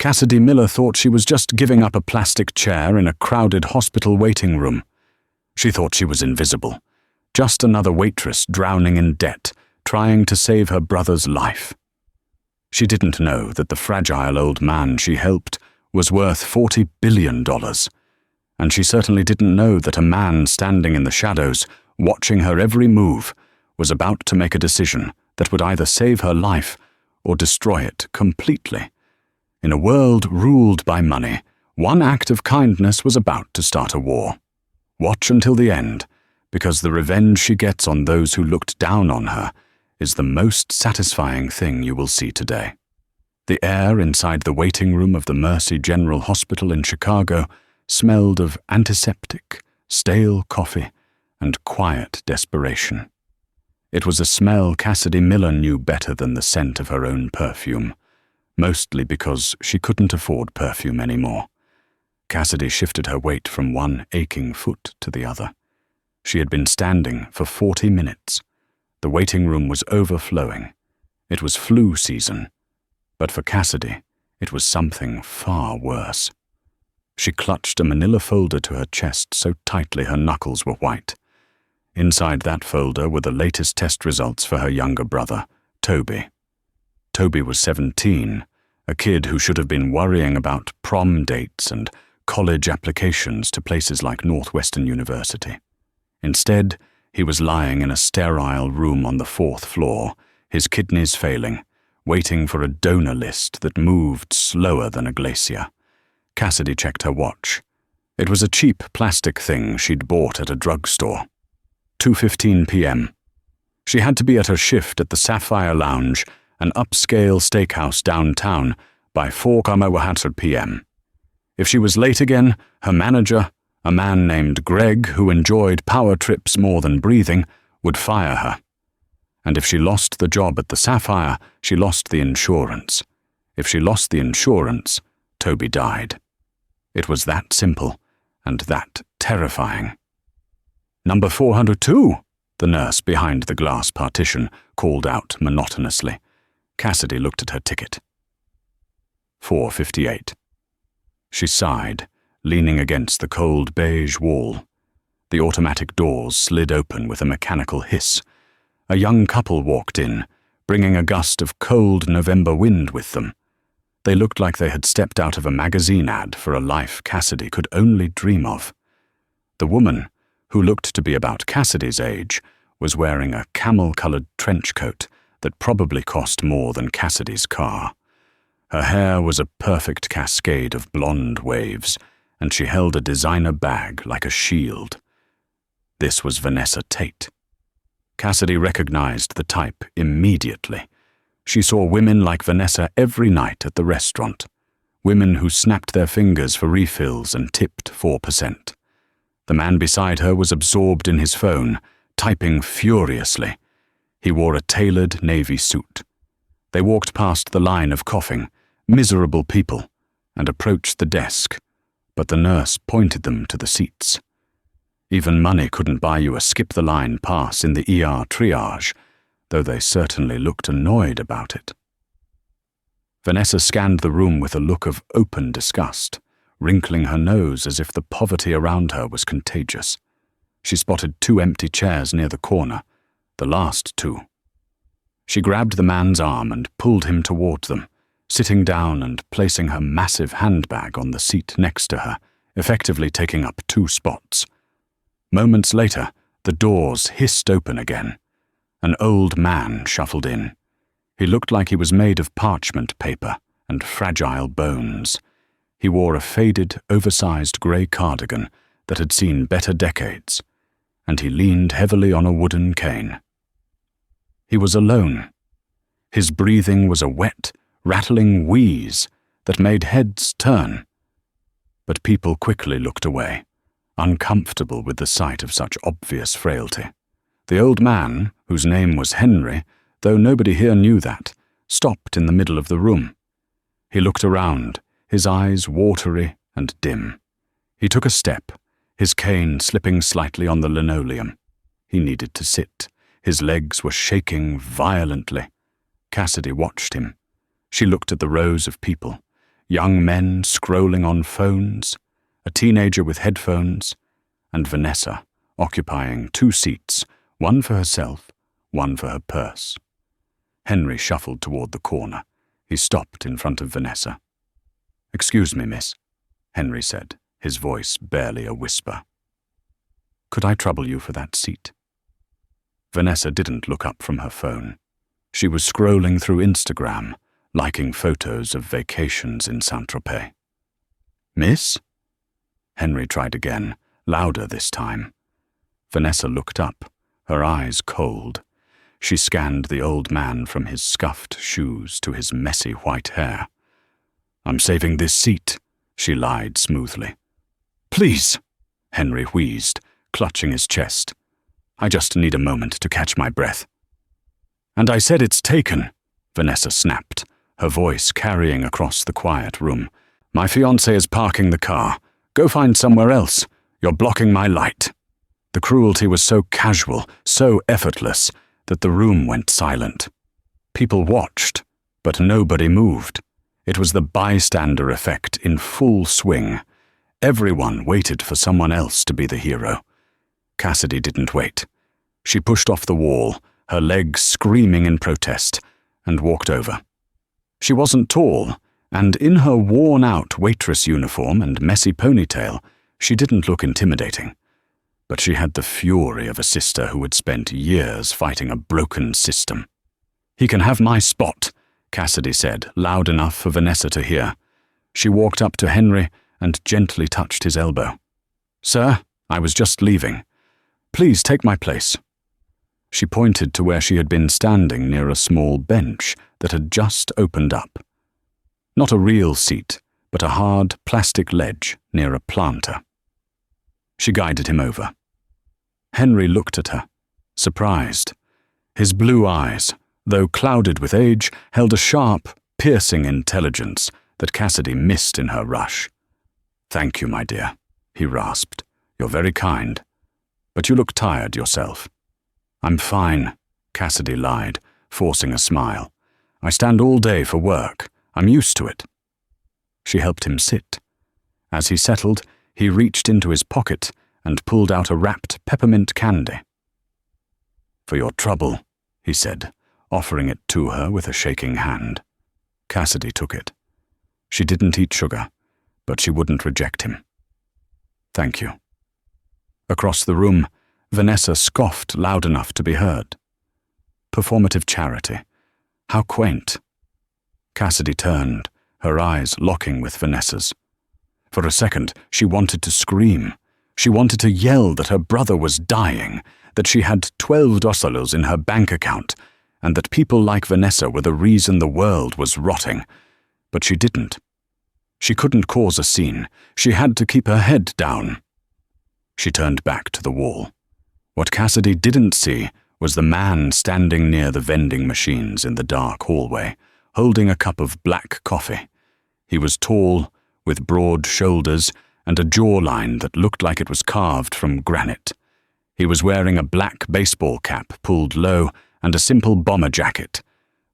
Cassidy Miller thought she was just giving up a plastic chair in a crowded hospital waiting room. She thought she was invisible, just another waitress drowning in debt, trying to save her brother's life. She didn't know that the fragile old man she helped was worth $40 billion, and she certainly didn't know that a man standing in the shadows, watching her every move, was about to make a decision that would either save her life or destroy it completely. In a world ruled by money, one act of kindness was about to start a war. Watch until the end, because the revenge she gets on those who looked down on her is the most satisfying thing you will see today. The air inside the waiting room of the Mercy General Hospital in Chicago smelled of antiseptic, stale coffee, and quiet desperation. It was a smell Cassidy Miller knew better than the scent of her own perfume, mostly because she couldn't afford perfume anymore. Cassidy shifted her weight from one aching foot to the other. She had been standing for 40 minutes. The waiting room was overflowing. It was flu season, but for Cassidy, it was something far worse. She clutched a manila folder to her chest so tightly her knuckles were white. Inside that folder were the latest test results for her younger brother, Toby. Toby was 17, a kid who should have been worrying about prom dates and college applications to places like Northwestern University. Instead, he was lying in a sterile room on the 4th floor, his kidneys failing, waiting for a donor list that moved slower than a glacier. Cassidy checked her watch. It was a cheap plastic thing she'd bought at a drugstore. 2:15 p.m. She had to be at her shift at the Sapphire Lounge, an upscale steakhouse downtown, by 4:00 p.m. If she was late again, her manager, a man named Greg who enjoyed power trips more than breathing, would fire her. And if she lost the job at the Sapphire, she lost the insurance. If she lost the insurance, Toby died. It was that simple and that terrifying. "Number 402, the nurse behind the glass partition called out monotonously. Cassidy looked at her ticket. 4:58. She sighed, leaning against the cold beige wall. The automatic doors slid open with a mechanical hiss. A young couple walked in, bringing a gust of cold November wind with them. They looked like they had stepped out of a magazine ad for a life Cassidy could only dream of. The woman, who looked to be about Cassidy's age, was wearing a camel-colored trench coat that probably cost more than Cassidy's car. Her hair was a perfect cascade of blonde waves, and she held a designer bag like a shield. This was Vanessa Tate. Cassidy recognized the type immediately. She saw women like Vanessa every night at the restaurant, women who snapped their fingers for refills and tipped 4%. The man beside her was absorbed in his phone, typing furiously. He wore a tailored navy suit. They walked past the line of coughing, miserable people, and approached the desk, but the nurse pointed them to the seats. Even money couldn't buy you a skip-the-line pass in the ER triage, though they certainly looked annoyed about it. Vanessa scanned the room with a look of open disgust, wrinkling her nose as if the poverty around her was contagious. She spotted 2 empty chairs near the corner, the last 2. She grabbed the man's arm and pulled him toward them, sitting down and placing her massive handbag on the seat next to her, effectively taking up 2 spots. Moments later, the doors hissed open again. An old man shuffled in. He looked like he was made of parchment paper and fragile bones. He wore a faded, oversized grey cardigan that had seen better decades, and he leaned heavily on a wooden cane. He was alone. His breathing was a wet, rattling wheeze that made heads turn. But people quickly looked away, uncomfortable with the sight of such obvious frailty. The old man, whose name was Henry, though nobody here knew that, stopped in the middle of the room. He looked around, his eyes watery and dim. He took a step, his cane slipping slightly on the linoleum. He needed to sit. His legs were shaking violently. Cassidy watched him. She looked at the rows of people. young men scrolling on phones, a teenager with headphones, and Vanessa occupying 2 seats, one for herself, one for her purse. Henry shuffled toward the corner. He stopped in front of Vanessa. "Excuse me, miss," Henry said, his voice barely a whisper. "Could I trouble you for that seat?" Vanessa didn't look up from her phone. She was scrolling through Instagram, liking photos of vacations in Saint-Tropez. "Miss?" Henry tried again, louder this time. Vanessa looked up, her eyes cold. She scanned the old man from his scuffed shoes to his messy white hair. "I'm saving this seat," she lied smoothly. "Please," Henry wheezed, clutching his chest. "I just need a moment to catch my breath." "And I said it's taken," Vanessa snapped, her voice carrying across the quiet room. "My fiancé is parking the car. Go find somewhere else. You're blocking my light." The cruelty was so casual, so effortless, that the room went silent. People watched, but nobody moved. It was the bystander effect in full swing. Everyone waited for someone else to be the hero. Cassidy didn't wait. She pushed off the wall, her legs screaming in protest, and walked over. She wasn't tall, and in her worn-out waitress uniform and messy ponytail, she didn't look intimidating. But she had the fury of a sister who had spent years fighting a broken system. "He can have my spot," Cassidy said, loud enough for Vanessa to hear. She walked up to Henry and gently touched his elbow. "Sir, I was just leaving. Please take my place." She pointed to where she had been standing near a small bench that had just opened up. Not a real seat, but a hard plastic ledge near a planter. She guided him over. Henry looked at her, surprised. His blue eyes, though clouded with age, held a sharp, piercing intelligence that Cassidy missed in her rush. "Thank you, my dear," he rasped. "You're very kind. But you look tired yourself." "I'm fine," Cassidy lied, forcing a smile. "I stand all day for work. I'm used to it." She helped him sit. As he settled, he reached into his pocket and pulled out a wrapped peppermint candy. "For your trouble," he said, offering it to her with a shaking hand. Cassidy took it. She didn't eat sugar, but she wouldn't reject him. "Thank you." Across the room, Vanessa scoffed loud enough to be heard. Performative charity. How quaint. Cassidy turned, her eyes locking with Vanessa's. For a second, she wanted to scream. She wanted to yell that her brother was dying, that she had $12 in her bank account, and that people like Vanessa were the reason the world was rotting. But she didn't. She couldn't cause a scene. She had to keep her head down. She turned back to the wall. What Cassidy didn't see was the man standing near the vending machines in the dark hallway, holding a cup of black coffee. He was tall, with broad shoulders and a jawline that looked like it was carved from granite. He was wearing a black baseball cap pulled low and a simple bomber jacket,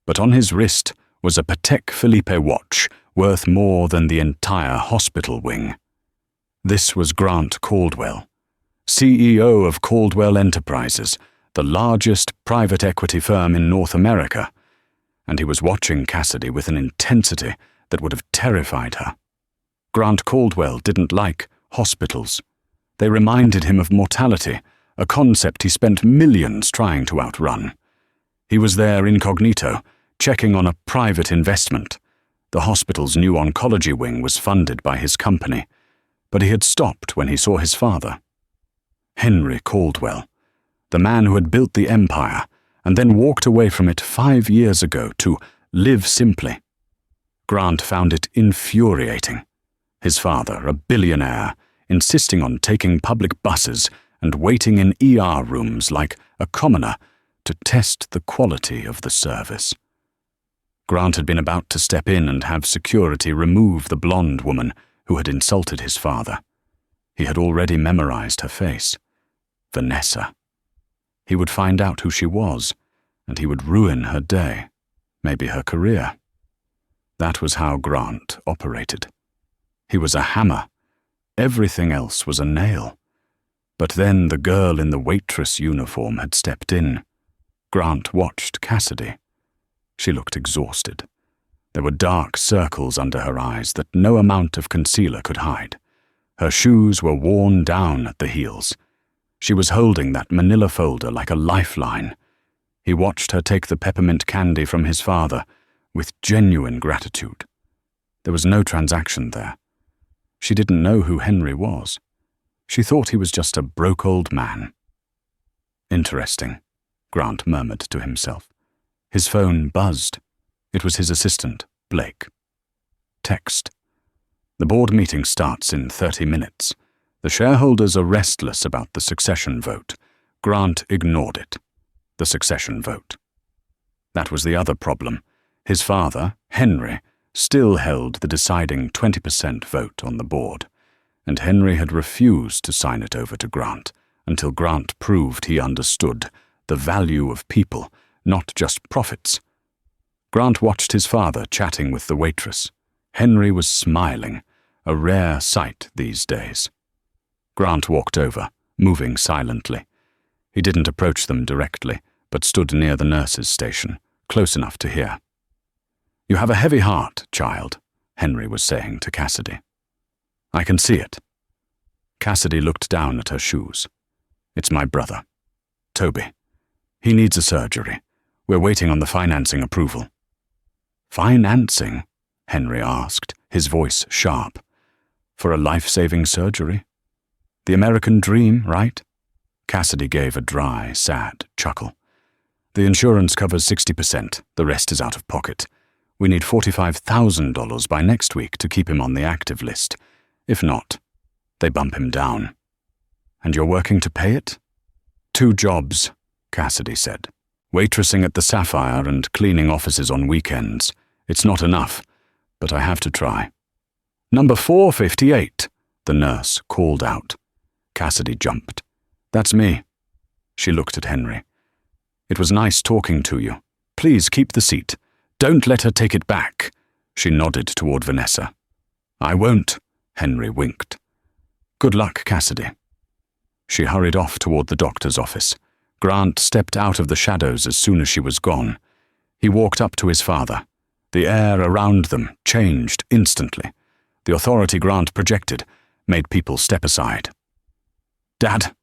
but on his wrist was a Patek Philippe watch worth more than the entire hospital wing. This was Grant Caldwell, CEO of Caldwell Enterprises, the largest private equity firm in North America, and he was watching Cassidy with an intensity that would have terrified her. Grant Caldwell didn't like hospitals. They reminded him of mortality, a concept he spent millions trying to outrun. He was there incognito, checking on a private investment. The hospital's new oncology wing was funded by his company, but he had stopped when he saw his father. Henry Caldwell, the man who had built the empire and then walked away from it 5 years ago to live simply. Grant found it infuriating. His father, a billionaire, insisting on taking public buses and waiting in ER rooms like a commoner to test the quality of the service. Grant had been about to step in and have security remove the blonde woman who had insulted his father. He had already memorized her face. Vanessa. He would find out who she was, and he would ruin her day, maybe her career. That was how Grant operated. He was a hammer. Everything else was a nail. But then the girl in the waitress uniform had stepped in. Grant watched Cassidy. She looked exhausted. There were dark circles under her eyes that no amount of concealer could hide. Her shoes were worn down at the heels. She was holding that manila folder like a lifeline. He watched her take the peppermint candy from his father with genuine gratitude. There was no transaction there. She didn't know who Henry was. She thought he was just a broke old man. Interesting, Grant murmured to himself. His phone buzzed. It was his assistant, Blake. Text. The board meeting starts in 30 minutes. The shareholders are restless about the succession vote. Grant ignored it. The succession vote. That was the other problem. His father, Henry, still held the deciding 20% vote on the board, and Henry had refused to sign it over to Grant until Grant proved he understood the value of people, not just profits. Grant watched his father chatting with the waitress. Henry was smiling, a rare sight these days. Grant walked over, moving silently. He didn't approach them directly, but stood near the nurse's station, close enough to hear. "You have a heavy heart, child," Henry was saying to Cassidy. "I can see it." Cassidy looked down at her shoes. "It's my brother, Toby. He needs a surgery. We're waiting on the financing approval." "Financing?" Henry asked, his voice sharp. "For a life-saving surgery? The American dream, right?" Cassidy gave a dry, sad chuckle. "The insurance covers 60%. The rest is out of pocket. We need $45,000 by next week to keep him on the active list. If not, they bump him down." "And you're working to pay it?" "2 jobs," Cassidy said. "Waitressing at the Sapphire and cleaning offices on weekends. It's not enough, but I have to try." "Number 458, the nurse called out. Cassidy jumped. "That's me." She looked at Henry. "It was nice talking to you. Please keep the seat. Don't let her take it back." She nodded toward Vanessa. "I won't," Henry winked. "Good luck, Cassidy." She hurried off toward the doctor's office. Grant stepped out of the shadows as soon as she was gone. He walked up to his father. The air around them changed instantly. The authority Grant projected made people step aside. "Dad,"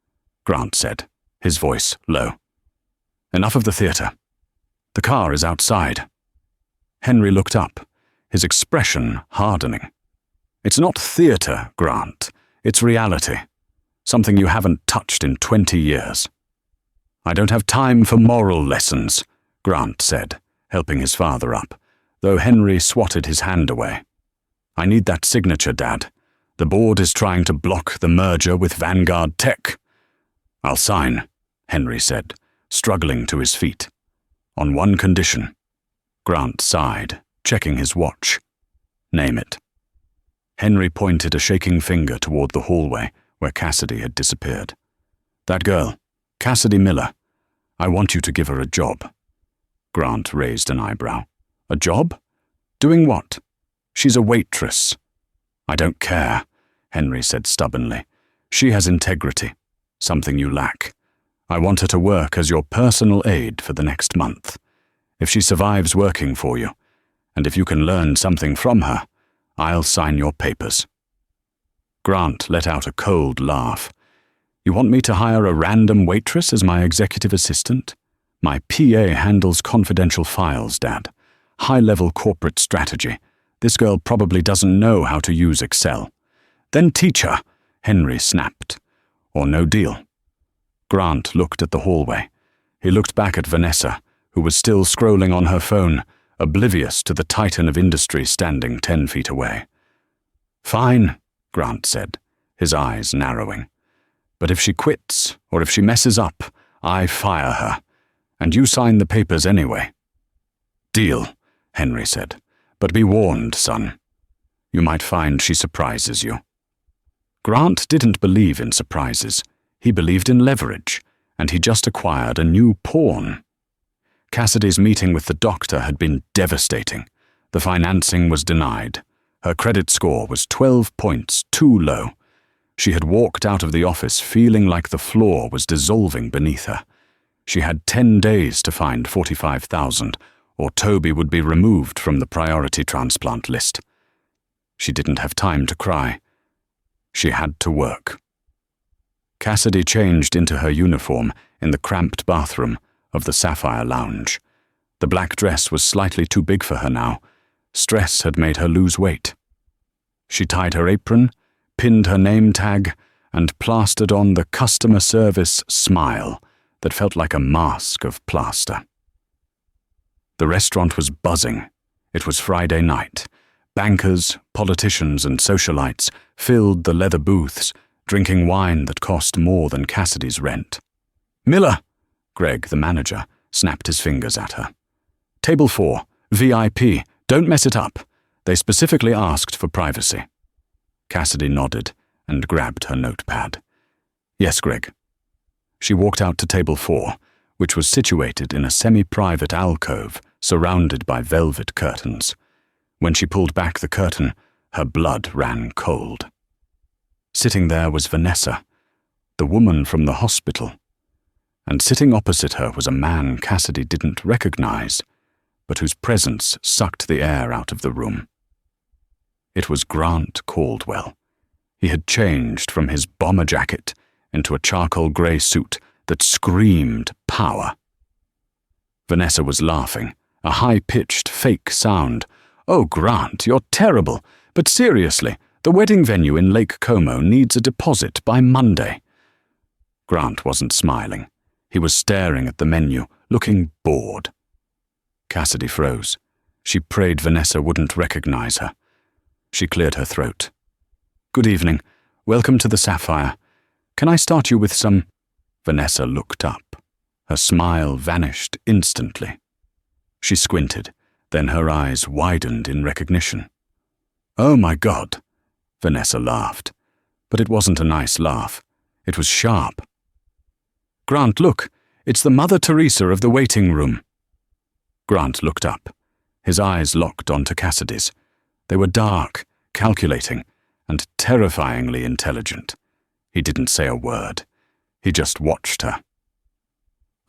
Grant said, his voice low. "Enough of the theater. The car is outside." Henry looked up, his expression hardening. "It's not theater, Grant. It's reality. Something you haven't touched in 20 years." "I don't have time for moral lessons," Grant said, helping his father up, though Henry swatted his hand away. "I need that signature, Dad. The board is trying to block the merger with Vanguard Tech." "I'll sign," Henry said, struggling to his feet. "On one condition." Grant sighed, checking his watch. "Name it." Henry pointed a shaking finger toward the hallway where Cassidy had disappeared. "That girl, Cassidy Miller. I want you to give her a job." Grant raised an eyebrow. "A job? Doing what?" "She's a waitress." "I don't care," Henry said stubbornly. "She has integrity, something you lack. I want her to work as your personal aide for the next month. If she survives working for you, and if you can learn something from her, I'll sign your papers." Grant let out a cold laugh. "You want me to hire a random waitress as my executive assistant? My PA handles confidential files, Dad. High-level corporate strategy. This girl probably doesn't know how to use Excel." "Then teach her," Henry snapped. "Or no deal." Grant looked at the hallway. He looked back at Vanessa, who was still scrolling on her phone, oblivious to the titan of industry standing 10 feet away. "Fine," Grant said, his eyes narrowing. "But if she quits, or if she messes up, I fire her, and you sign the papers anyway." "Deal," Henry said. "But be warned, son. You might find she surprises you." Grant didn't believe in surprises. He believed in leverage, and he just acquired a new pawn. Cassidy's meeting with the doctor had been devastating. The financing was denied. Her credit score was 12 points too low. She had walked out of the office feeling like the floor was dissolving beneath her. She had 10 days to find $45,000, or Toby would be removed from the priority transplant list. She didn't have time to cry. She had to work. Cassidy changed into her uniform in the cramped bathroom of the Sapphire Lounge. The black dress was slightly too big for her now. Stress had made her lose weight. She tied her apron, pinned her name tag, and plastered on the customer service smile that felt like a mask of plaster. The restaurant was buzzing. It was Friday night. Bankers, politicians, and socialites filled the leather booths, drinking wine that cost more than Cassidy's rent. "Miller!" Greg, the manager, snapped his fingers at her. "Table 4, VIP. Don't mess it up. They specifically asked for privacy." Cassidy nodded and grabbed her notepad. "Yes, Greg." She walked out to table 4, which was situated in a semi-private alcove surrounded by velvet curtains. When she pulled back the curtain, her blood ran cold. Sitting there was Vanessa, the woman from the hospital. And sitting opposite her was a man Cassidy didn't recognize, but whose presence sucked the air out of the room. It was Grant Caldwell. He had changed from his bomber jacket into a charcoal grey suit that screamed power. Vanessa was laughing, a high-pitched fake sound. "Oh, Grant, you're terrible. But seriously, the wedding venue in Lake Como needs a deposit by Monday." Grant wasn't smiling. He was staring at the menu, looking bored. Cassidy froze. She prayed Vanessa wouldn't recognize her. She cleared her throat. "Good evening. Welcome to the Sapphire. Can I start you with some—" Vanessa looked up. Her smile vanished instantly. She squinted, then her eyes widened in recognition. "Oh my God," Vanessa laughed. But it wasn't a nice laugh. It was sharp. "Grant, look, it's the Mother Teresa of the waiting room." Grant looked up. His eyes locked onto Cassidy's. They were dark, calculating, and terrifyingly intelligent. He didn't say a word. He just watched her.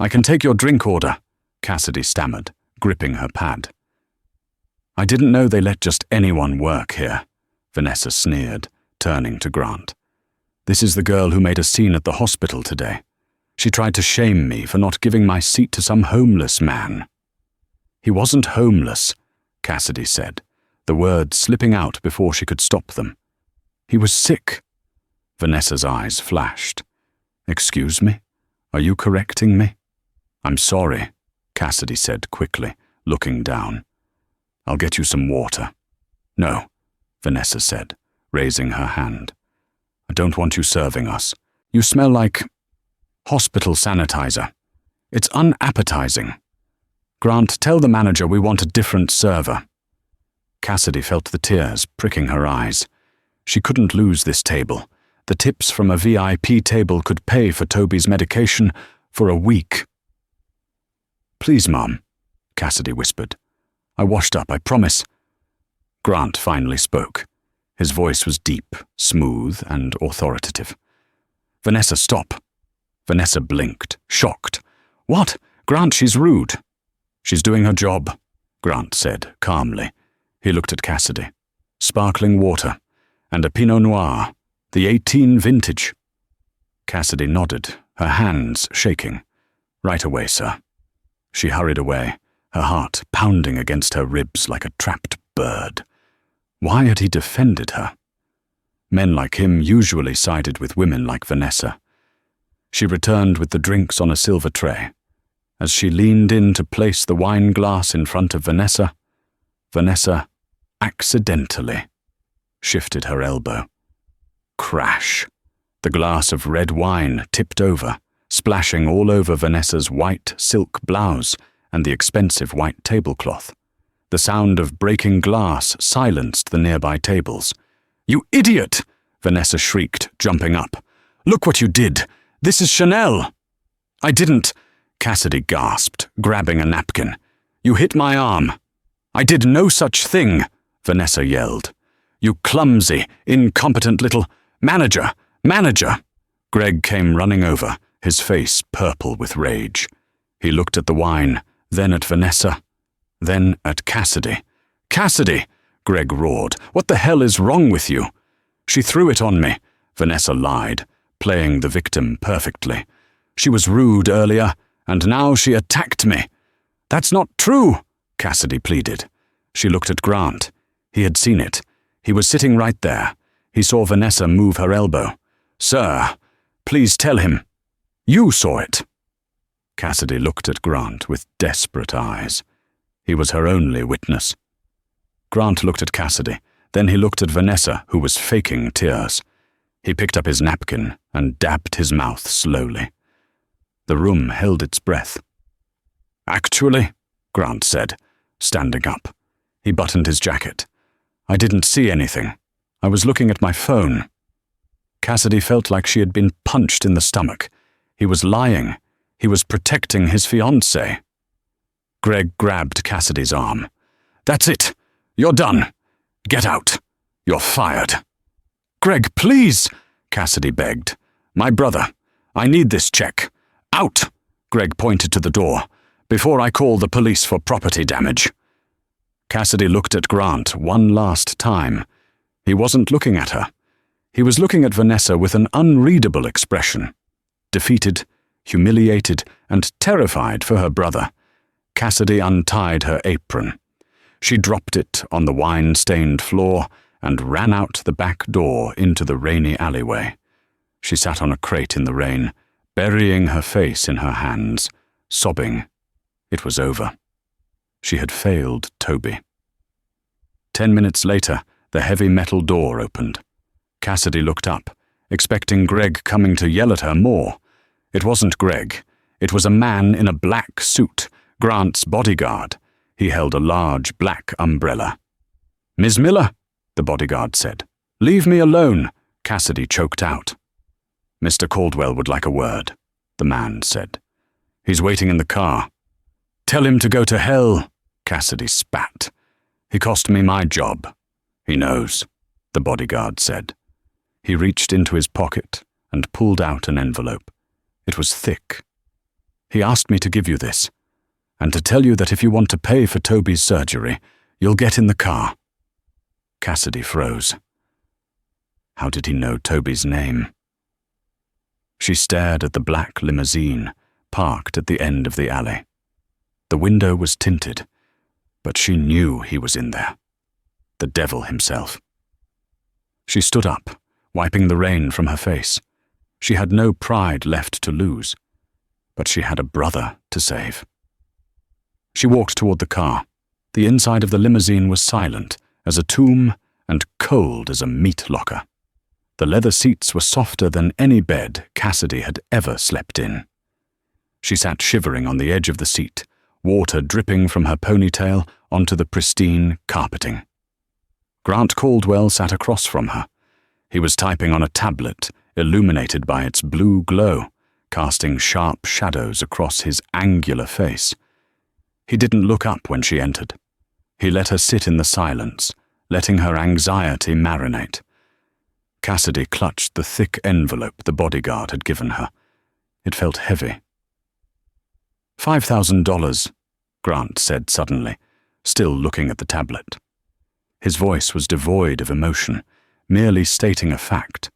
"I can take your drink order," Cassidy stammered, gripping her pad. "I didn't know they let just anyone work here," Vanessa sneered, turning to Grant. "This is the girl who made a scene at the hospital today. She tried to shame me for not giving my seat to some homeless man." "He wasn't homeless," Cassidy said, the words slipping out before she could stop them. "He was sick." Vanessa's eyes flashed. "Excuse me? Are you correcting me?" "I'm sorry," Cassidy said quickly, looking down. "I'll get you some water." "No," Vanessa said, raising her hand. "I don't want you serving us. You smell like hospital sanitizer. It's unappetizing. Grant, tell the manager we want a different server." Cassidy felt the tears pricking her eyes. She couldn't lose this table. The tips from a VIP table could pay for Toby's medication for a week. "Please, Mom," Cassidy whispered. "I washed up, I promise." Grant finally spoke. His voice was deep, smooth, and authoritative. "Vanessa, stop." Vanessa blinked, shocked. "What? Grant, she's rude." "She's doing her job," Grant said calmly. He looked at Cassidy. "Sparkling water, and a Pinot Noir, the 18 vintage." Cassidy nodded, her hands shaking. "Right away, sir." She hurried away, her heart pounding against her ribs like a trapped bird. Why had he defended her? Men like him usually sided with women like Vanessa. She returned with the drinks on a silver tray. As she leaned in to place the wine glass in front of Vanessa, Vanessa accidentally shifted her elbow. Crash! The glass of red wine tipped over, splashing all over Vanessa's white silk blouse and the expensive white tablecloth. The sound of breaking glass silenced the nearby tables. "You idiot!" Vanessa shrieked, jumping up. "Look what you did! This is Chanel!" "I didn't," Cassidy gasped, grabbing a napkin. "You hit my arm." "I did no such thing," Vanessa yelled. "You clumsy, incompetent little manager! Manager!" Greg came running over, his face purple with rage. He looked at the wine, then at Vanessa, then at Cassidy. "Cassidy!" Greg roared. "What the hell is wrong with you?" "She threw it on me," Vanessa lied, playing the victim perfectly. "She was rude earlier, and now she attacked me." "That's not true," Cassidy pleaded. She looked at Grant. He had seen it. He was sitting right there. He saw Vanessa move her elbow. "Sir, please tell him. You saw it." Cassidy looked at Grant with desperate eyes. He was her only witness. Grant looked at Cassidy. Then he looked at Vanessa, who was faking tears. He picked up his napkin and dabbed his mouth slowly. The room held its breath. "Actually," Grant said, standing up. He buttoned his jacket. "I didn't see anything. I was looking at my phone." Cassidy felt like she had been punched in the stomach. He was lying. He was protecting his fiancée. Greg grabbed Cassidy's arm. "That's it. You're done. Get out. You're fired." "Greg, please," Cassidy begged. "My brother, I need this check. Out!" Greg pointed to the door. "Before I call the police for property damage." Cassidy looked at Grant one last time. He wasn't looking at her. He was looking at Vanessa with an unreadable expression. Defeated, humiliated, and terrified for her brother. Cassidy untied her apron. She dropped it on the wine-stained floor and ran out the back door into the rainy alleyway. She sat on a crate in the rain, burying her face in her hands, sobbing. It was over. She had failed Toby. 10 minutes later, the heavy metal door opened. Cassidy looked up, expecting Greg coming to yell at her more. It wasn't Greg. It was a man in a black suit, Grant's bodyguard. He held a large black umbrella. "Ms. Miller," the bodyguard said. "Leave me alone," Cassidy choked out. "Mr. Caldwell would like a word," the man said. "He's waiting in the car." "Tell him to go to hell," Cassidy spat. "He cost me my job." "He knows," the bodyguard said. He reached into his pocket and pulled out an envelope. It was thick. "He asked me to give you this, and to tell you that if you want to pay for Toby's surgery, you'll get in the car." Cassidy froze. How did he know Toby's name? She stared at the black limousine, parked at the end of the alley. The window was tinted, but she knew he was in there. The devil himself. She stood up, wiping the rain from her face. She had no pride left to lose, but she had a brother to save. She walked toward the car. The inside of the limousine was silent as a tomb and cold as a meat locker. The leather seats were softer than any bed Cassidy had ever slept in. She sat shivering on the edge of the seat, water dripping from her ponytail onto the pristine carpeting. Grant Caldwell sat across from her. He was typing on a tablet, illuminated by its blue glow, casting sharp shadows across his angular face. He didn't look up when she entered. He let her sit in the silence, letting her anxiety marinate. Cassidy clutched the thick envelope the bodyguard had given her. It felt heavy. $5,000, Grant said suddenly, still looking at the tablet. His voice was devoid of emotion, merely stating a fact.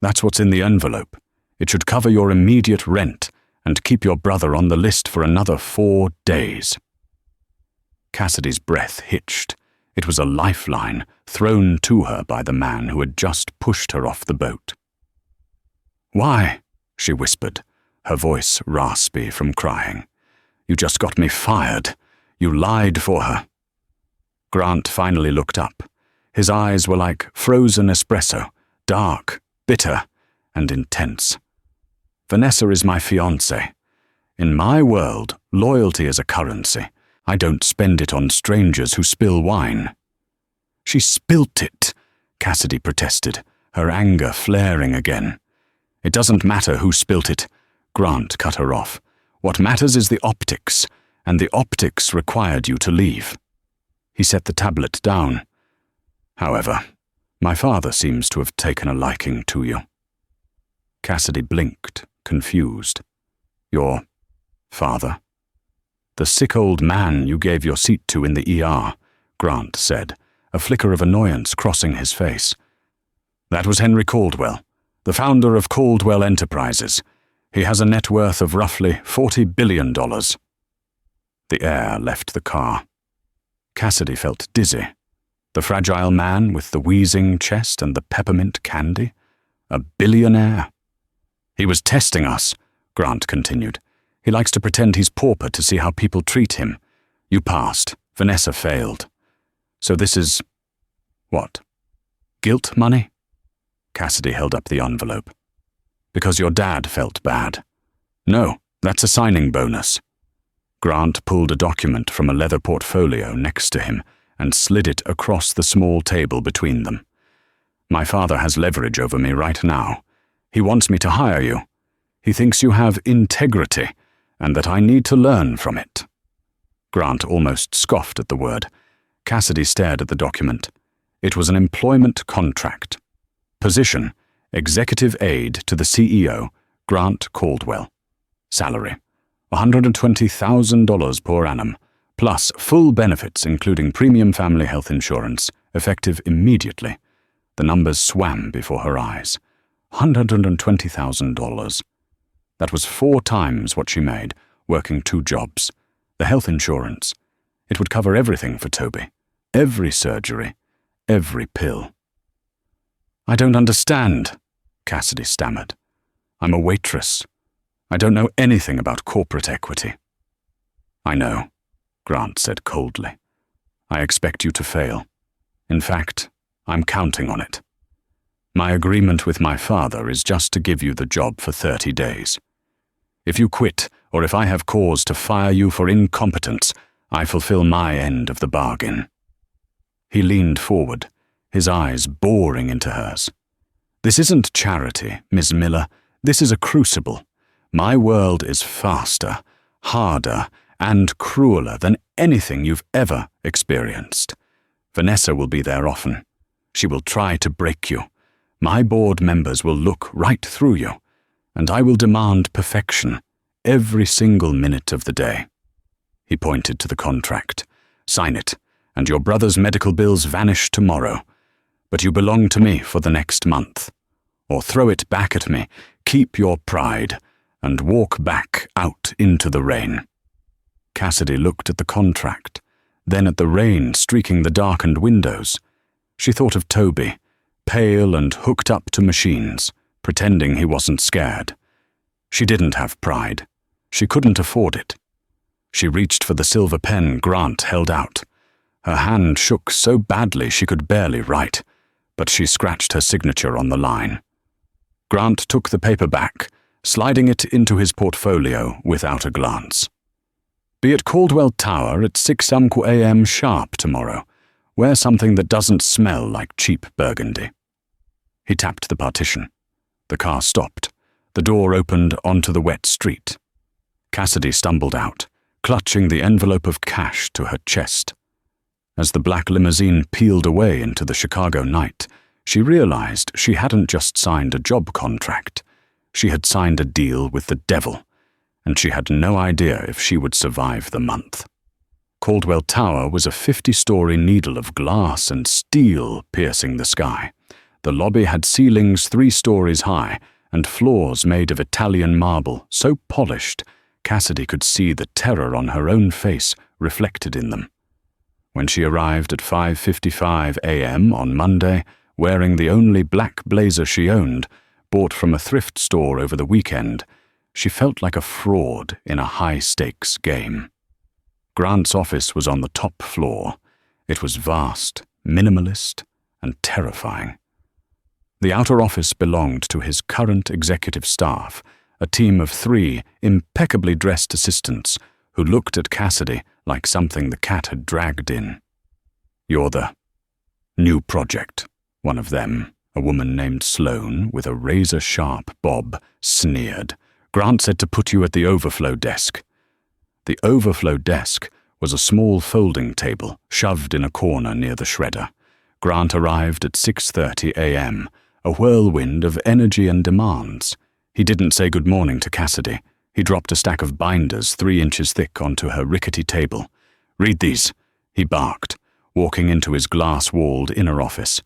"That's what's in the envelope. It should cover your immediate rent and keep your brother on the list for another 4 days." Cassidy's breath hitched. It was a lifeline thrown to her by the man who had just pushed her off the boat. "Why?" she whispered, her voice raspy from crying. "You just got me fired. You lied for her." Grant finally looked up. His eyes were like frozen espresso, dark, bitter, and intense. "Vanessa is my fiancée. In my world, loyalty is a currency. I don't spend it on strangers who spill wine." "She spilt it," Cassidy protested, her anger flaring again. "It doesn't matter who spilt it," Grant cut her off. "What matters is the optics, and the optics required you to leave." He set the tablet down. However, my father seems to have taken a liking to you. Cassidy blinked, confused. Your father? The sick old man you gave your seat to in the ER, Grant said, a flicker of annoyance crossing his face. That was Henry Caldwell, the founder of Caldwell Enterprises. He has a net worth of roughly $40 billion. The air left the car. Cassidy felt dizzy. The fragile man with the wheezing chest and the peppermint candy? A billionaire? He was testing us, Grant continued. He likes to pretend he's pauper to see how people treat him. You passed. Vanessa failed. So this is... what? Guilt money? Cassidy held up the envelope. Because your dad felt bad. No, that's a signing bonus. Grant pulled a document from a leather portfolio next to him and slid it across the small table between them. My father has leverage over me right now. He wants me to hire you. He thinks you have integrity and that I need to learn from it. Grant almost scoffed at the word. Cassidy stared at the document. It was an employment contract. Position, executive aide to the CEO, Grant Caldwell. Salary, $120,000 per annum, plus full benefits including premium family health insurance, effective immediately. The numbers swam before her eyes. $120,000. That was 4 times what she made, working 2 jobs. The health insurance. It would cover everything for Toby. Every surgery. Every pill. I don't understand, Cassidy stammered. I'm a waitress. I don't know anything about corporate equity. I know, Grant said coldly. I expect you to fail. In fact, I'm counting on it. My agreement with my father is just to give you the job for 30 days. If you quit, or if I have cause to fire you for incompetence, I fulfill my end of the bargain. He leaned forward, his eyes boring into hers. This isn't charity, Ms. Miller. This is a crucible. My world is faster, harder, and crueler than anything you've ever experienced. Vanessa will be there often. She will try to break you. My board members will look right through you, and I will demand perfection every single minute of the day. He pointed to the contract. Sign it, and your brother's medical bills vanish tomorrow. But you belong to me for the next month. Or throw it back at me, keep your pride, and walk back out into the rain. Cassidy looked at the contract, then at the rain streaking the darkened windows. She thought of Toby, pale and hooked up to machines, pretending he wasn't scared. She didn't have pride. She couldn't afford it. She reached for the silver pen Grant held out. Her hand shook so badly she could barely write, but she scratched her signature on the line. Grant took the paper back, sliding it into his portfolio without a glance. Be at Caldwell Tower at 6 a.m. sharp tomorrow. Wear something that doesn't smell like cheap burgundy. He tapped the partition. The car stopped. The door opened onto the wet street. Cassidy stumbled out, clutching the envelope of cash to her chest. As the black limousine peeled away into the Chicago night, she realized she hadn't just signed a job contract. She had signed a deal with the devil, and she had no idea if she would survive the month. Caldwell Tower was a 50-story needle of glass and steel piercing the sky. The lobby had ceilings 3 stories high and floors made of Italian marble so polished Cassidy could see the terror on her own face reflected in them. When she arrived at 5:55 a.m. on Monday, wearing the only black blazer she owned, bought from a thrift store over the weekend, she felt like a fraud in a high-stakes game. Grant's office was on the top floor. It was vast, minimalist, and terrifying. The outer office belonged to his current executive staff, a team of 3 impeccably dressed assistants who looked at Cassidy like something the cat had dragged in. You're the new project, one of them, a woman named Sloane with a razor-sharp bob, sneered. Grant said to put you at the overflow desk. The overflow desk was a small folding table shoved in a corner near the shredder. Grant arrived at 6:30 a.m., a whirlwind of energy and demands. He didn't say good morning to Cassidy. He dropped a stack of binders 3 inches thick onto her rickety table. "Read these," he barked, walking into his glass-walled inner office.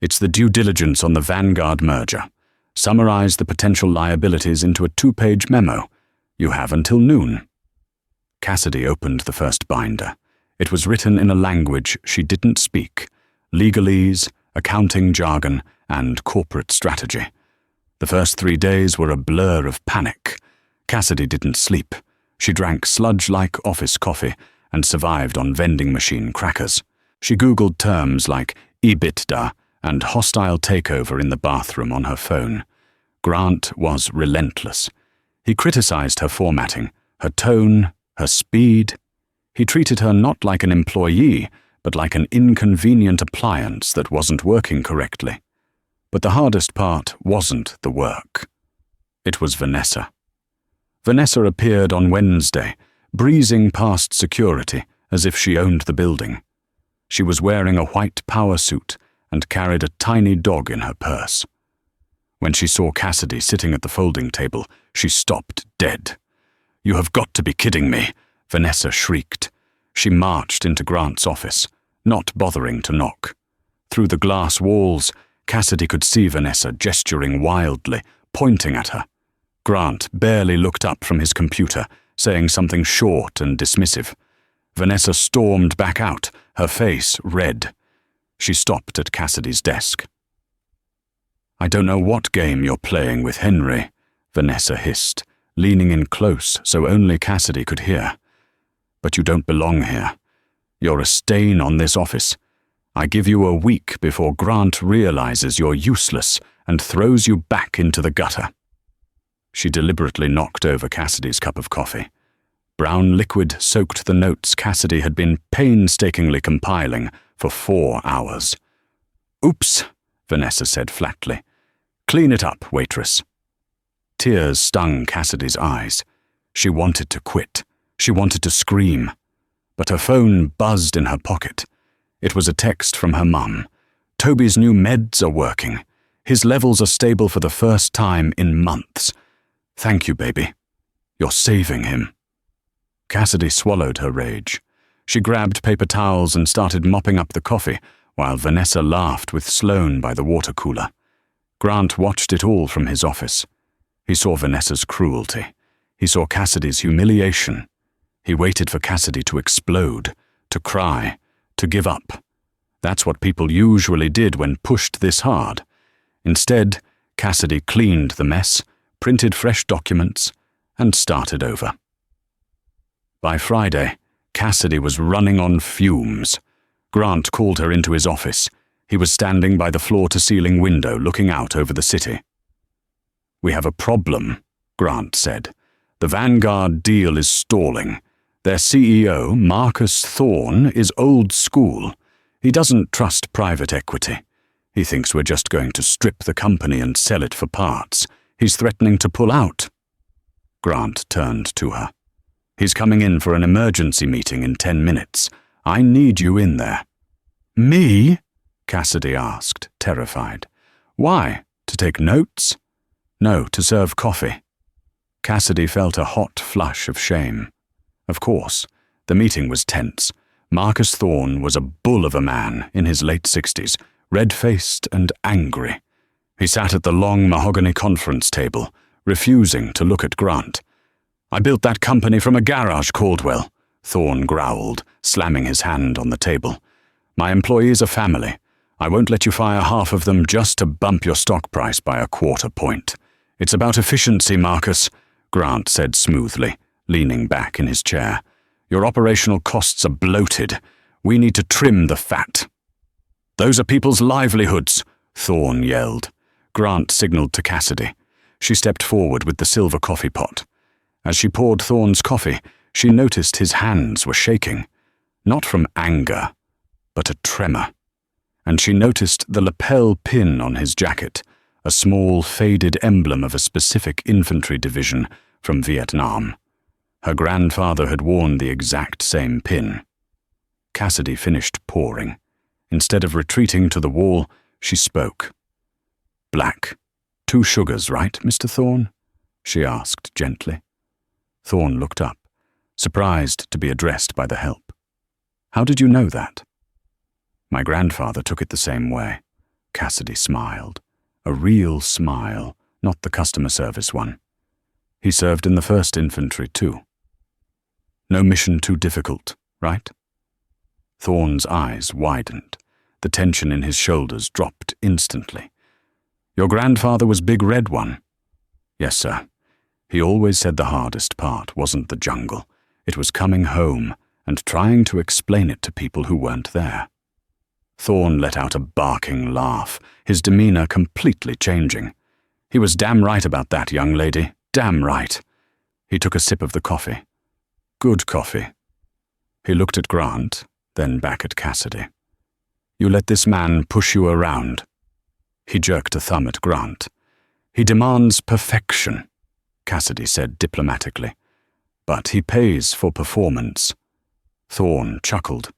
"It's the due diligence on the Vanguard merger. Summarize the potential liabilities into a 2-page memo. You have until noon." Cassidy opened the first binder. It was written in a language she didn't speak: legalese, accounting jargon, and corporate strategy. The first 3 days were a blur of panic. Cassidy didn't sleep. She drank sludge-like office coffee and survived on vending machine crackers. She Googled terms like EBITDA and hostile takeover in the bathroom on her phone. Grant was relentless. He criticized her formatting, her tone, her speed. He treated her not like an employee, but like an inconvenient appliance that wasn't working correctly. But the hardest part wasn't the work. It was Vanessa. Vanessa appeared on Wednesday, breezing past security as if she owned the building. She was wearing a white power suit and carried a tiny dog in her purse. When she saw Cassidy sitting at the folding table, she stopped dead. "You have got to be kidding me," Vanessa shrieked. She marched into Grant's office, not bothering to knock. Through the glass walls, Cassidy could see Vanessa gesturing wildly, pointing at her. Grant barely looked up from his computer, saying something short and dismissive. Vanessa stormed back out, her face red. She stopped at Cassidy's desk. "I don't know what game you're playing with Henry," Vanessa hissed, leaning in close so only Cassidy could hear. "But you don't belong here. You're a stain on this office. I give you a week before Grant realizes you're useless and throws you back into the gutter." She deliberately knocked over Cassidy's cup of coffee. Brown liquid soaked the notes Cassidy had been painstakingly compiling for 4 hours. "Oops," Vanessa said flatly. "Clean it up, waitress." Tears stung Cassidy's eyes. She wanted to quit. She wanted to scream. But her phone buzzed in her pocket. It was a text from her mum. "Toby's new meds are working. His levels are stable for the first time in months. Thank you, baby. You're saving him." Cassidy swallowed her rage. She grabbed paper towels and started mopping up the coffee, while Vanessa laughed with Sloane by the water cooler. Grant watched it all from his office. He saw Vanessa's cruelty. He saw Cassidy's humiliation. He waited for Cassidy to explode, to cry, to give up. That's what people usually did when pushed this hard. Instead, Cassidy cleaned the mess, printed fresh documents, and started over. By Friday, Cassidy was running on fumes. Grant called her into his office. He was standing by the floor-to-ceiling window looking out over the city. "We have a problem," Grant said. "The Vanguard deal is stalling. Their CEO, Marcus Thorne, is old school. He doesn't trust private equity. He thinks we're just going to strip the company and sell it for parts. He's threatening to pull out." Grant turned to her. "He's coming in for an emergency meeting in 10 minutes. I need you in there." "Me?" Cassidy asked, terrified. "Why? To take notes?" "No, to serve coffee." Cassidy felt a hot flush of shame. Of course, the meeting was tense. Marcus Thorne was a bull of a man in his late 60s, red-faced and angry. He sat at the long mahogany conference table, refusing to look at Grant. "I built that company from a garage, Caldwell," Thorne growled, slamming his hand on the table. "My employees are family. I won't let you fire half of them just to bump your stock price by a 1/4 point. It's about efficiency, Marcus," Grant said smoothly, leaning back in his chair. "Your operational costs are bloated. We need to trim the fat." "Those are people's livelihoods," Thorne yelled. Grant signaled to Cassidy. She stepped forward with the silver coffee pot. As she poured Thorne's coffee, she noticed his hands were shaking. Not from anger, but a tremor. And she noticed the lapel pin on his jacket, a small faded emblem of a specific infantry division from Vietnam. Her grandfather had worn the exact same pin. Cassidy finished pouring. Instead of retreating to the wall, she spoke. "Black. 2 sugars, right, Mr. Thorne?" she asked gently. Thorne looked up, surprised to be addressed by the help. "How did you know that?" "My grandfather took it the same way." Cassidy smiled. A real smile, not the customer service one. "He served in the 1st Infantry, too." "No mission too difficult, right?" Thorne's eyes widened. The tension in his shoulders dropped instantly. "Your grandfather was Big Red One?" "Yes, sir. He always said the hardest part wasn't the jungle. It was coming home and trying to explain it to people who weren't there." Thorne let out a barking laugh, his demeanor completely changing. "He was damn right about that, young lady. Damn right." He took a sip of the coffee. "Good coffee." He looked at Grant, then back at Cassidy. "You let this man push you around." He jerked a thumb at Grant. "He demands perfection," Cassidy said diplomatically. "But he pays for performance." Thorne chuckled.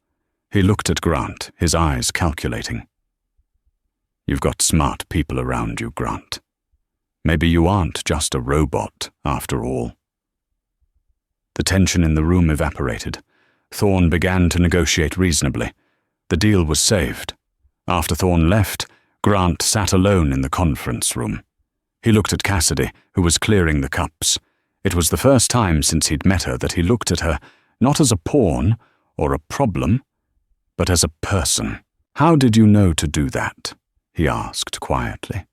He looked at Grant, his eyes calculating. "You've got smart people around you, Grant. Maybe you aren't just a robot, after all." The tension in the room evaporated. Thorne began to negotiate reasonably. The deal was saved. After Thorne left, Grant sat alone in the conference room. He looked at Cassidy, who was clearing the cups. It was the first time since he'd met her that he looked at her not as a pawn or a problem, but as a person. "How did you know to do that?" he asked quietly.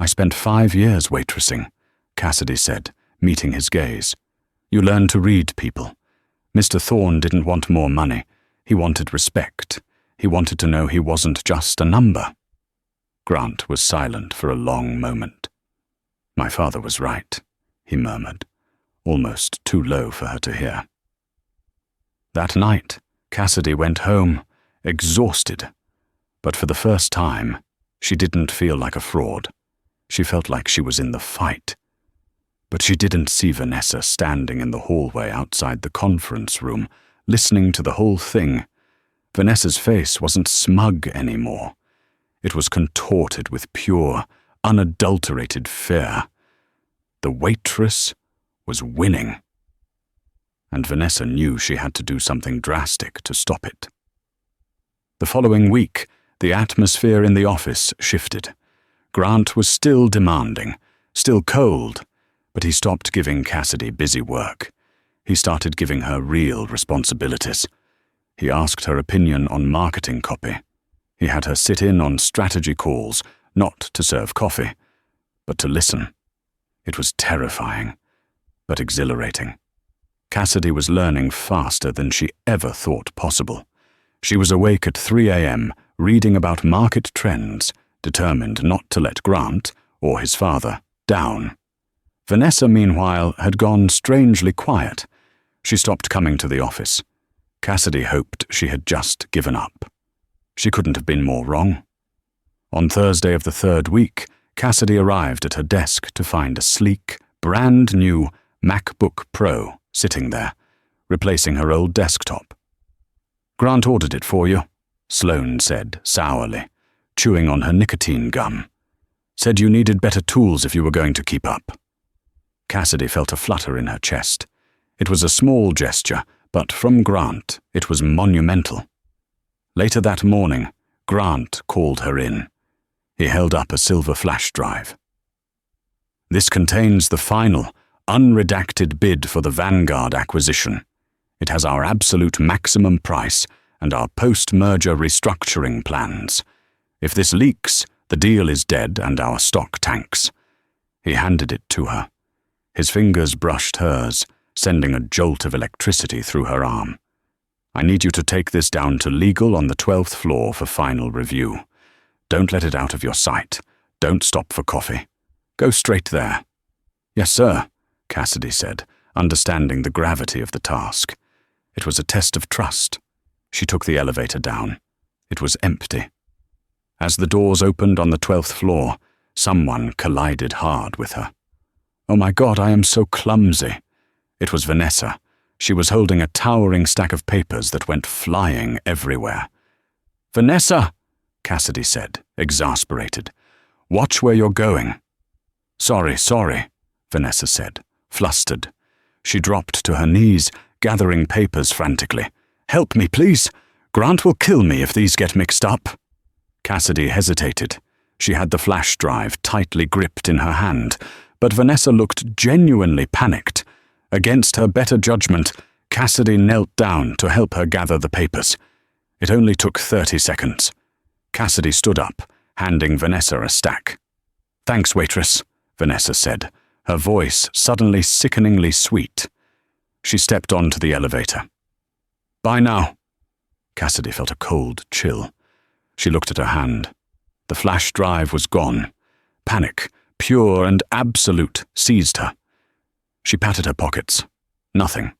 "I spent 5 years waitressing," Cassidy said, meeting his gaze. "You learn to read people. Mr. Thorne didn't want more money. He wanted respect. He wanted to know he wasn't just a number." Grant was silent for a long moment. "My father was right," he murmured, almost too low for her to hear. That night, Cassidy went home, exhausted. But for the first time, she didn't feel like a fraud. She felt like she was in the fight. But she didn't see Vanessa standing in the hallway outside the conference room, listening to the whole thing. Vanessa's face wasn't smug anymore. It was contorted with pure, unadulterated fear. The waitress was winning. And Vanessa knew she had to do something drastic to stop it. The following week, the atmosphere in the office shifted. Grant was still demanding, still cold, but he stopped giving Cassidy busy work. He started giving her real responsibilities. He asked her opinion on marketing copy. He had her sit in on strategy calls, not to serve coffee, but to listen. It was terrifying, but exhilarating. Cassidy was learning faster than she ever thought possible. She was awake at 3 a.m., reading about market trends, determined not to let Grant, or his father, down. Vanessa, meanwhile, had gone strangely quiet. She stopped coming to the office. Cassidy hoped she had just given up. She couldn't have been more wrong. On Thursday of the 3rd week, Cassidy arrived at her desk to find a sleek, brand-new MacBook Pro sitting there, replacing her old desktop. "Grant ordered it for you," Sloane said sourly, chewing on her nicotine gum. "Said you needed better tools if you were going to keep up." Cassidy felt a flutter in her chest. It was a small gesture, but from Grant it was monumental. Later that morning, Grant called her in. He held up a silver flash drive. "This contains the final, unredacted bid for the Vanguard acquisition. It has our absolute maximum price and our post-merger restructuring plans. If this leaks, the deal is dead and our stock tanks." He handed it to her. His fingers brushed hers, sending a jolt of electricity through her arm. "I need you to take this down to legal on the 12th floor for final review. Don't let it out of your sight. Don't stop for coffee. Go straight there." "Yes, sir," Cassidy said, understanding the gravity of the task. It was a test of trust. She took the elevator down. It was empty. As the doors opened on the 12th floor, someone collided hard with her. "Oh my God, I am so clumsy." It was Vanessa. She was holding a towering stack of papers that went flying everywhere. "Vanessa," Cassidy said, exasperated. "Watch where you're going." Sorry, Vanessa said, flustered. She dropped to her knees, gathering papers frantically. "Help me, please. Grant will kill me if these get mixed up." Cassidy hesitated. She had the flash drive tightly gripped in her hand, but Vanessa looked genuinely panicked. Against her better judgment, Cassidy knelt down to help her gather the papers. It only took 30 seconds. Cassidy stood up, handing Vanessa a stack. "Thanks, waitress," Vanessa said, her voice suddenly sickeningly sweet. She stepped onto the elevator. "Bye now." Cassidy felt a cold chill. She looked at her hand. The flash drive was gone. Panic, pure and absolute, seized her. She patted her pockets. Nothing.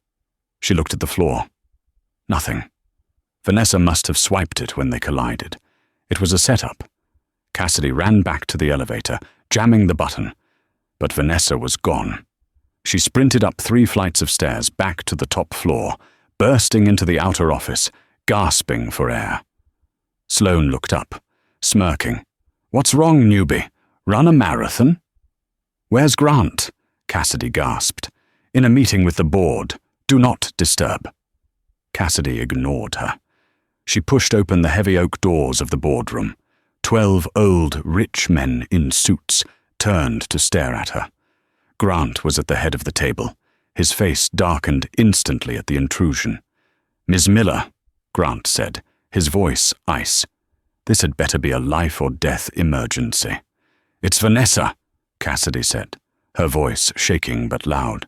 She looked at the floor. Nothing. Vanessa must have swiped it when they collided. It was a setup. Cassidy ran back to the elevator, jamming the button. But Vanessa was gone. She sprinted up 3 flights of stairs back to the top floor, bursting into the outer office, gasping for air. Sloane looked up, smirking. "What's wrong, newbie? Run a marathon?" "Where's Grant?" Cassidy gasped. "In a meeting with the board. Do not disturb." Cassidy ignored her. She pushed open the heavy oak doors of the boardroom. 12 old, rich men in suits turned to stare at her. Grant was at the head of the table. His face darkened instantly at the intrusion. "Ms. Miller," Grant said, his voice ice. "This had better be a life-or-death emergency." "It's Vanessa," Cassidy said, her voice shaking but loud.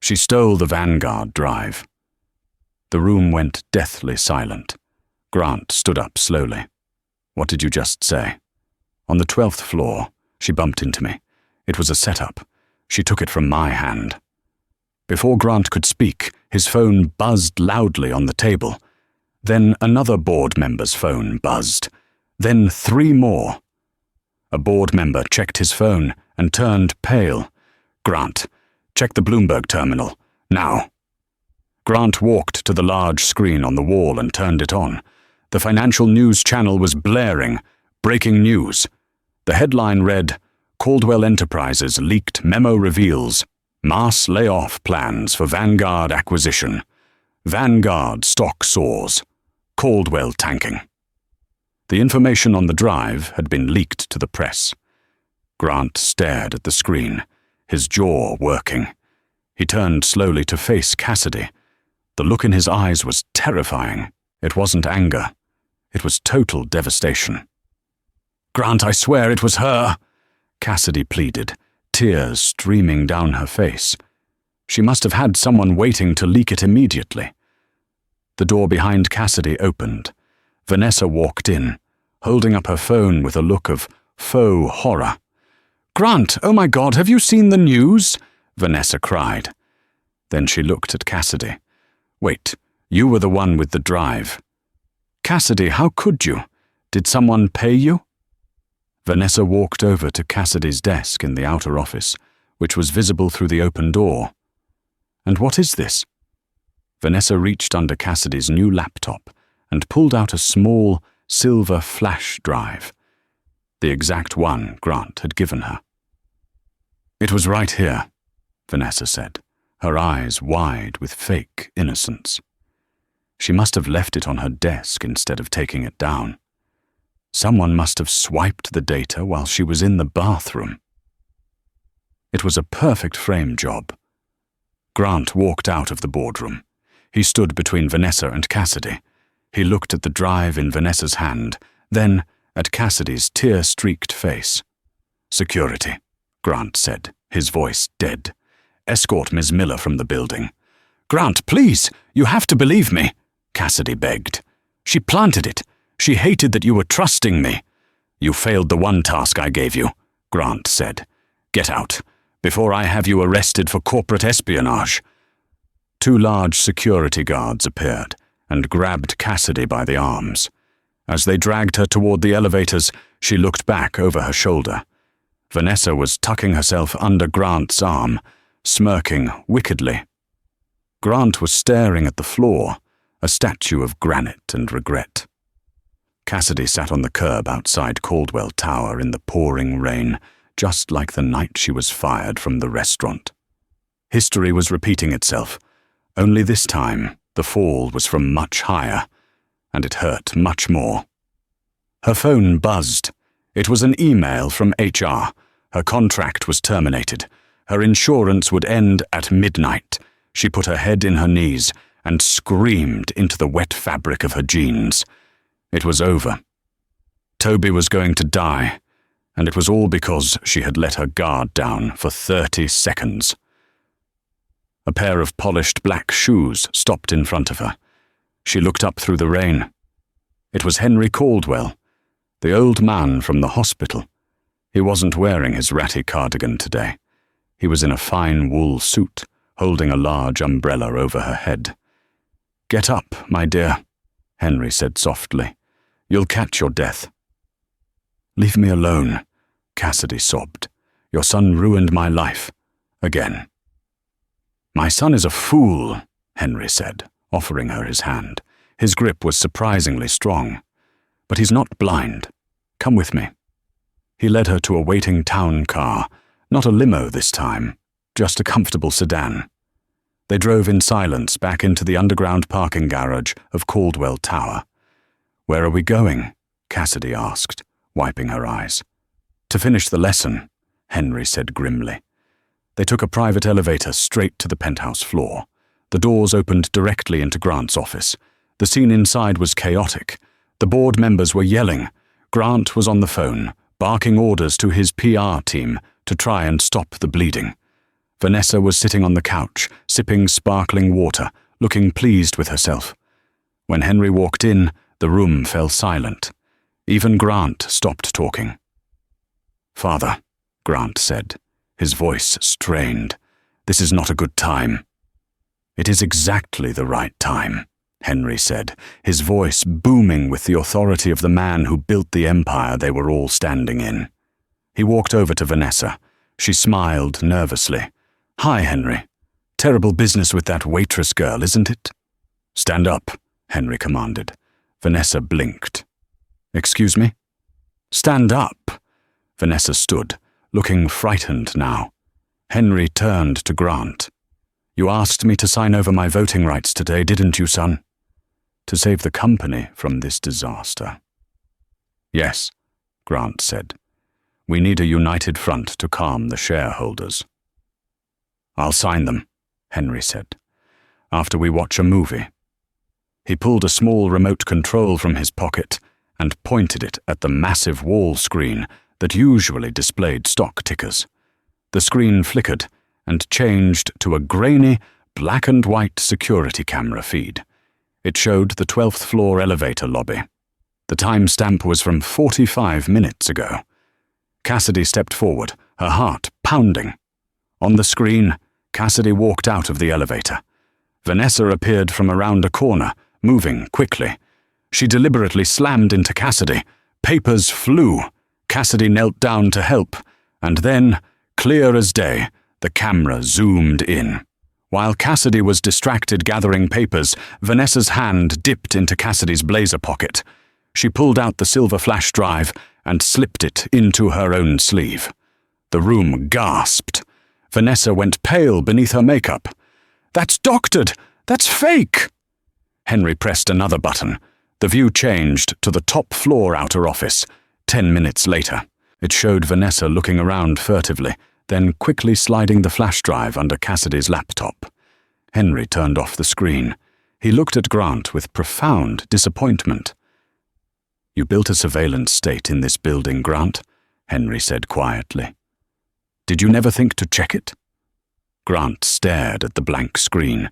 "She stole the Vanguard drive." The room went deathly silent. Grant stood up slowly. "What did you just say?" "On the 12th floor, she bumped into me. It was a setup. She took it from my hand." Before Grant could speak, his phone buzzed loudly on the table. Then another board member's phone buzzed. Then 3 more. A board member checked his phone and turned pale. "Grant, check the Bloomberg terminal, now." Grant walked to the large screen on the wall and turned it on. The financial news channel was blaring. Breaking news. The headline read, "Caldwell Enterprises leaked memo reveals mass layoff plans for Vanguard acquisition. Vanguard stock soars. Caldwell tanking." The information on the drive had been leaked to the press. Grant stared at the screen, his jaw working. He turned slowly to face Cassidy. The look in his eyes was terrifying. It wasn't anger. It was total devastation. "Grant, I swear it was her," Cassidy pleaded, tears streaming down her face. She must have had someone waiting to leak it immediately. The door behind Cassidy opened. Vanessa walked in, holding up her phone with a look of faux horror. "Grant, oh my God, have you seen the news?" Vanessa cried. Then she looked at Cassidy. "Wait, you were the one with the drive." "Cassidy, how could you? Did someone pay you?" Vanessa walked over to Cassidy's desk in the outer office, which was visible through the open door. "And what is this?" Vanessa reached under Cassidy's new laptop and pulled out a small, silver flash drive, the exact one Grant had given her. "It was right here," Vanessa said, her eyes wide with fake innocence. She must have left it on her desk instead of taking it down. Someone must have swiped the data while she was in the bathroom. It was a perfect frame job. Grant walked out of the boardroom. He stood between Vanessa and Cassidy. He looked at the drive in Vanessa's hand, then at Cassidy's tear-streaked face. "Security," Grant said, his voice dead. "Escort Ms. Miller from the building." "Grant, please, you have to believe me," Cassidy begged. "She planted it. She hated that you were trusting me." "You failed the one task I gave you," Grant said. "Get out, before I have you arrested for corporate espionage." 2 large security guards appeared and grabbed Cassidy by the arms. As they dragged her toward the elevators, she looked back over her shoulder. Vanessa was tucking herself under Grant's arm, smirking wickedly. Grant was staring at the floor, a statue of granite and regret. Cassidy sat on the curb outside Caldwell Tower in the pouring rain, just like the night she was fired from the restaurant. History was repeating itself, only this time the fall was from much higher, and it hurt much more. Her phone buzzed. It was an email from HR. Her contract was terminated. Her insurance would end at midnight. She put her head in her knees and screamed into the wet fabric of her jeans. It was over. Toby was going to die, and it was all because she had let her guard down for 30 seconds. A pair of polished black shoes stopped in front of her. She looked up through the rain. It was Henry Caldwell, the old man from the hospital. He wasn't wearing his ratty cardigan today. He was in a fine wool suit, holding a large umbrella over her head. "Get up, my dear," Henry said softly. "You'll catch your death." "Leave me alone," Cassidy sobbed. "Your son ruined my life. Again." "My son is a fool," Henry said, offering her his hand. His grip was surprisingly strong. "But he's not blind. Come with me." He led her to a waiting town car, not a limo this time, just a comfortable sedan. They drove in silence back into the underground parking garage of Caldwell Tower. "Where are we going?" Cassidy asked, wiping her eyes. "To finish the lesson," Henry said grimly. They took a private elevator straight to the penthouse floor. The doors opened directly into Grant's office. The scene inside was chaotic. The board members were yelling. Grant was on the phone, barking orders to his PR team to try and stop the bleeding. Vanessa was sitting on the couch, sipping sparkling water, looking pleased with herself. When Henry walked in, the room fell silent. Even Grant stopped talking. "Father," Grant said, his voice strained, "this is not a good time." "It is exactly the right time," Henry said, his voice booming with the authority of the man who built the empire they were all standing in. He walked over to Vanessa. She smiled nervously. "Hi, Henry. Terrible business with that waitress girl, isn't it?" "Stand up," Henry commanded. Vanessa blinked. "Excuse me?" "Stand up." Vanessa stood, looking frightened now. Henry turned to Grant. "You asked me to sign over my voting rights today, didn't you, son? To save the company from this disaster." "Yes," Grant said. "We need a united front to calm the shareholders." "I'll sign them," Henry said, "after we watch a movie." He pulled a small remote control from his pocket and pointed it at the massive wall screen that usually displayed stock tickers. The screen flickered and changed to a grainy, black and white security camera feed. It showed the 12th floor elevator lobby. The timestamp was from 45 minutes ago. Cassidy stepped forward, her heart pounding. On the screen, Cassidy walked out of the elevator. Vanessa appeared from around a corner, moving quickly. She deliberately slammed into Cassidy. Papers flew. Cassidy knelt down to help, and then, clear as day, the camera zoomed in. While Cassidy was distracted gathering papers, Vanessa's hand dipped into Cassidy's blazer pocket. She pulled out the silver flash drive and slipped it into her own sleeve. The room gasped. Vanessa went pale beneath her makeup. "That's doctored! That's fake!" Henry pressed another button. The view changed to the top floor outer office. 10 minutes later, it showed Vanessa looking around furtively, then quickly sliding the flash drive under Cassidy's laptop. Henry turned off the screen. He looked at Grant with profound disappointment. "You built a surveillance state in this building, Grant," Henry said quietly. "Did you never think to check it?" Grant stared at the blank screen.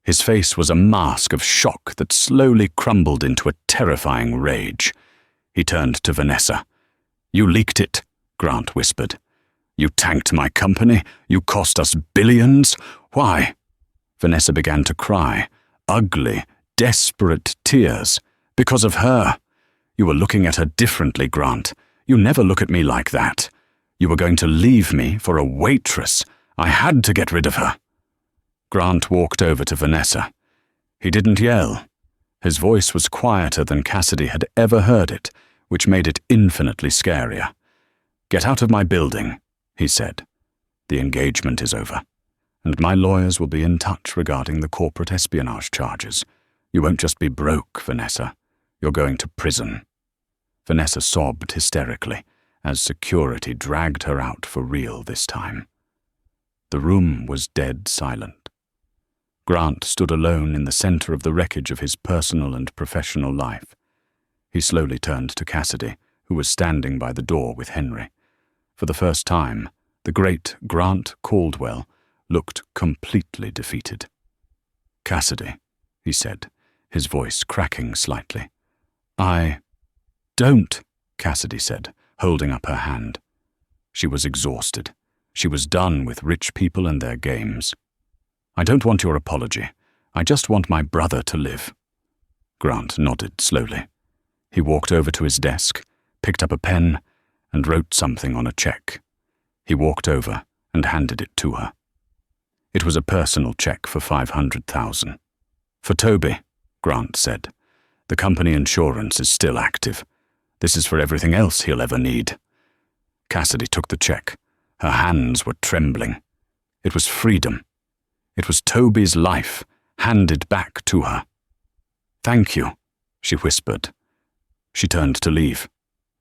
His face was a mask of shock that slowly crumbled into a terrifying rage. He turned to Vanessa. "You leaked it," Grant whispered. "You tanked my company. You cost us billions. Why?" Vanessa began to cry. Ugly, desperate tears. "Because of her. You were looking at her differently, Grant. You never look at me like that. You were going to leave me for a waitress. I had to get rid of her." Grant walked over to Vanessa. He didn't yell. His voice was quieter than Cassidy had ever heard it, which made it infinitely scarier. "Get out of my building," he said. "The engagement is over, and my lawyers will be in touch regarding the corporate espionage charges. You won't just be broke, Vanessa. You're going to prison." Vanessa sobbed hysterically as security dragged her out for real this time. The room was dead silent. Grant stood alone in the center of the wreckage of his personal and professional life. He slowly turned to Cassidy, who was standing by the door with Henry. For the first time, the great Grant Caldwell looked completely defeated. "Cassidy," he said, his voice cracking slightly. "Don't," Cassidy said, holding up her hand. She was exhausted. She was done with rich people and their games. "I don't want your apology. I just want my brother to live." Grant nodded slowly. He walked over to his desk, picked up a pen, and wrote something on a check. He walked over and handed it to her. It was a personal check for $500,000. "For Toby," Grant said. "The company insurance is still active. This is for everything else he'll ever need." Cassidy took the check. Her hands were trembling. It was freedom. It was Toby's life, handed back to her. "Thank you," she whispered. She turned to leave.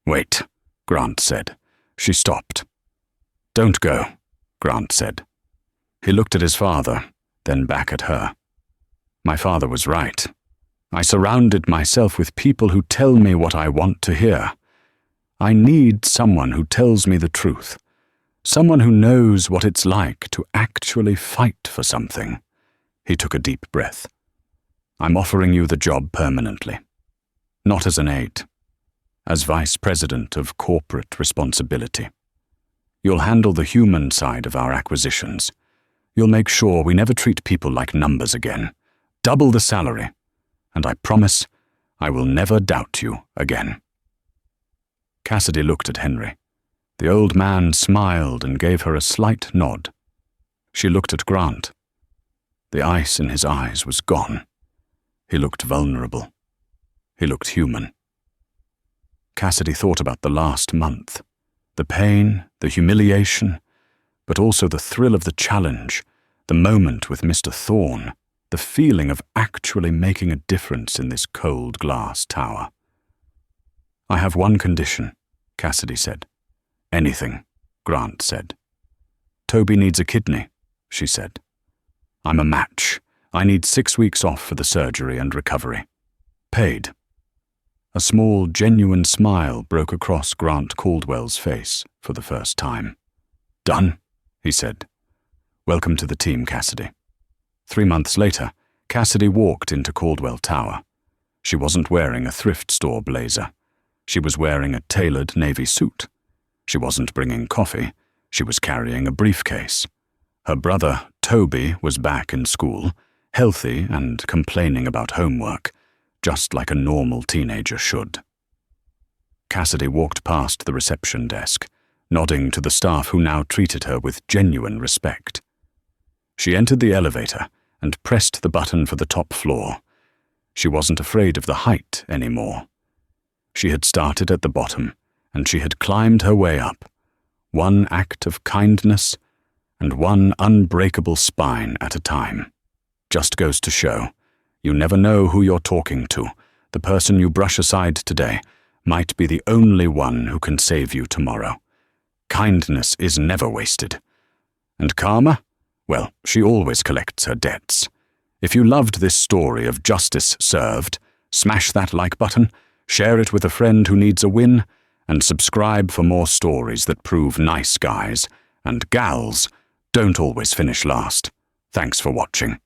"Wait," Grant said. She stopped. "Don't go," Grant said. He looked at his father, then back at her. "My father was right. I surrounded myself with people who tell me what I want to hear. I need someone who tells me the truth. Someone who knows what it's like to actually fight for something." He took a deep breath. "I'm offering you the job permanently. Not as an aide. As Vice President of Corporate Responsibility. You'll handle the human side of our acquisitions. You'll make sure we never treat people like numbers again. Double the salary. And I promise I will never doubt you again." Cassidy looked at Henry. The old man smiled and gave her a slight nod. She looked at Grant. The ice in his eyes was gone. He looked vulnerable. He looked human. Cassidy thought about the last month, the pain, the humiliation, but also the thrill of the challenge, the moment with Mr. Thorne, the feeling of actually making a difference in this cold glass tower. "I have one condition," Cassidy said. "Anything," Grant said. "Toby needs a kidney," she said. "I'm a match. I need 6 weeks off for the surgery and recovery. Paid." A small, genuine smile broke across Grant Caldwell's face for the first time. "Done," he said. "Welcome to the team, Cassidy." 3 months later, Cassidy walked into Caldwell Tower. She wasn't wearing a thrift store blazer. She was wearing a tailored navy suit. She wasn't bringing coffee. She was carrying a briefcase. Her brother, Toby, was back in school, healthy and complaining about homework, just like a normal teenager should. Cassidy walked past the reception desk, nodding to the staff who now treated her with genuine respect. She entered the elevator and pressed the button for the top floor. She wasn't afraid of the height anymore. She had started at the bottom, and she had climbed her way up, one act of kindness and one unbreakable spine at a time. Just goes to show, you never know who you're talking to. The person you brush aside today might be the only one who can save you tomorrow. Kindness is never wasted. And karma? Well, she always collects her debts. If you loved this story of justice served, smash that like button, share it with a friend who needs a win, and subscribe for more stories that prove nice guys and gals don't always finish last. Thanks for watching.